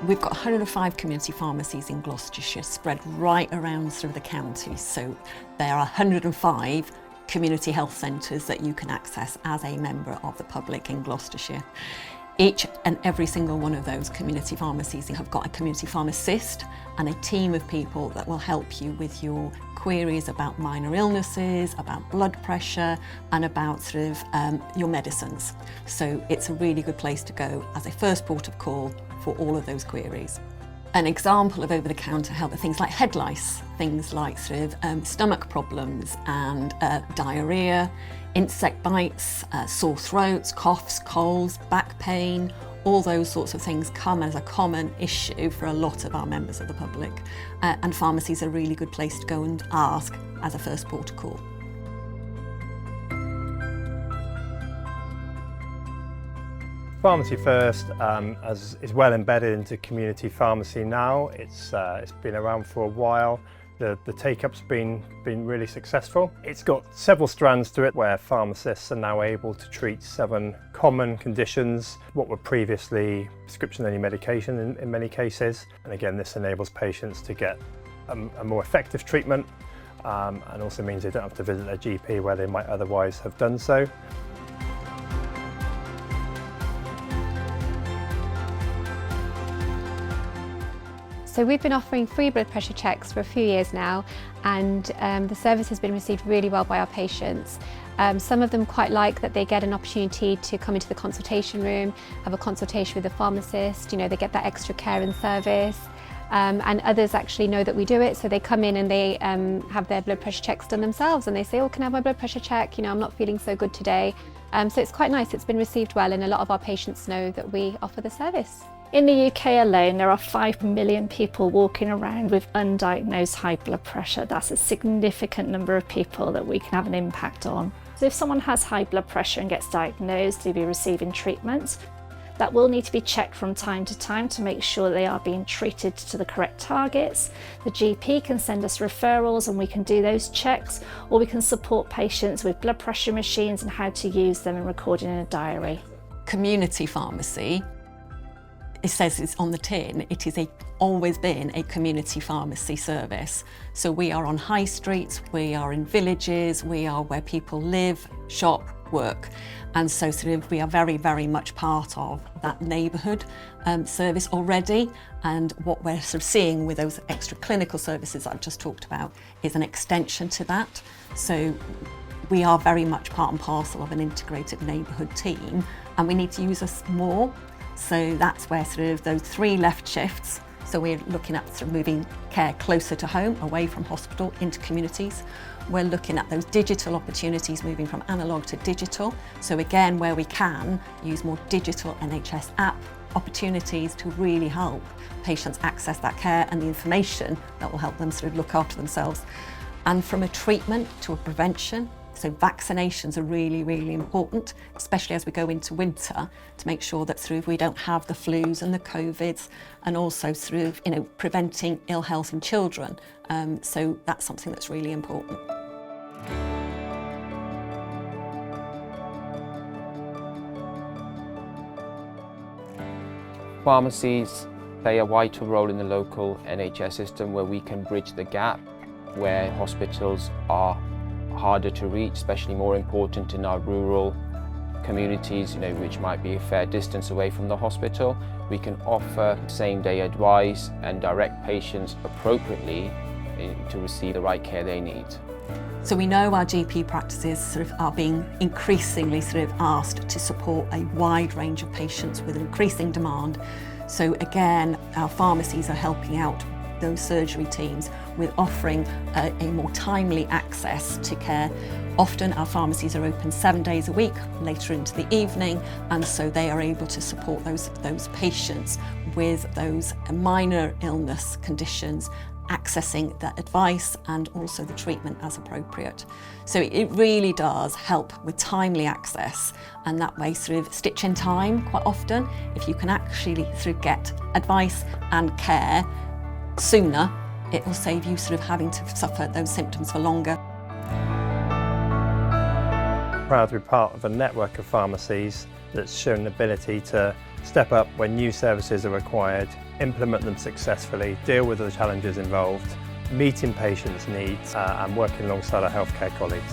We've got 105 community pharmacies in Gloucestershire spread right around through the county. So there are 105 community health centres that you can access as a member of the public in Gloucestershire. Each and every single one of those community pharmacies have got a community pharmacist and a team of people that will help you with your queries about minor illnesses, about blood pressure and about your medicines. So it's a really good place to go as a first port of call for all of those queries. An example of over-the-counter help are things like head lice, things like stomach problems and diarrhoea, insect bites, sore throats, coughs, colds, back pain. All those sorts of things come as a common issue for a lot of our members of the public, and pharmacies are a really good place to go and ask as a first port of call. Pharmacy First is well embedded into community pharmacy now. It's been around for a while. The take-up's been really successful. It's got several strands to it where pharmacists are now able to treat 7 common conditions, what were previously prescription-only medication in many cases. And again, this enables patients to get a more effective treatment and also means they don't have to visit their GP where they might otherwise have done so. So we've been offering free blood pressure checks for a few years now, and the service has been received really well by our patients. Some of them quite like that they get an opportunity to come into the consultation room, have a consultation with the pharmacist, they get that extra care and service. And others actually know that we do it, so they come in and they have their blood pressure checks done themselves, and they say, oh, can I have my blood pressure check? I'm not feeling so good today. So it's quite nice, it's been received well, and a lot of our patients know that we offer the service. In the UK alone, there are 5 million people walking around with undiagnosed high blood pressure. That's a significant number of people that we can have an impact on. So if someone has high blood pressure and gets diagnosed, they'll be receiving treatment. That will need to be checked from time to time to make sure they are being treated to the correct targets. The GP can send us referrals and we can do those checks, or we can support patients with blood pressure machines and how to use them and recording in a diary. Community pharmacy, it says it's on the tin, it is always been a community pharmacy service. So we are on high streets, we are in villages, we are where people live, shop, work. And so we are very, very much part of that neighbourhood service already. And what we're seeing with those extra clinical services I've just talked about is an extension to that. So we are very much part and parcel of an integrated neighbourhood team, and we need to use us more. So that's where those 3 left shifts. So we're looking at moving care closer to home, away from hospital, into communities. We're looking at those digital opportunities, moving from analogue to digital. So again, where we can, use more digital NHS app opportunities to really help patients access that care and the information that will help them look after themselves. And from a treatment to a prevention, so vaccinations are really, really important, especially as we go into winter, to make sure that we don't have the flus and the COVIDs, and also preventing ill health in children. So that's something that's really important. Pharmacies play a vital role in the local NHS system, where we can bridge the gap where hospitals are harder to reach, especially more important in our rural communities, which might be a fair distance away from the hospital. We can offer same-day advice and direct patients appropriately to receive the right care they need. So we know our GP practices are being increasingly asked to support a wide range of patients with increasing demand. So again, our pharmacies are helping out those surgery teams with offering a more timely access to care. Often our pharmacies are open 7 days a week, later into the evening, and so they are able to support those patients with those minor illness conditions, accessing that advice and also the treatment as appropriate. So it really does help with timely access, and that way stitch in time quite often. If you can actually get advice and care sooner, it will save you having to suffer those symptoms for longer. Proud to be part of a network of pharmacies that's shown the ability to step up when new services are required, implement them successfully, deal with the challenges involved, meeting patients' needs and working alongside our healthcare colleagues.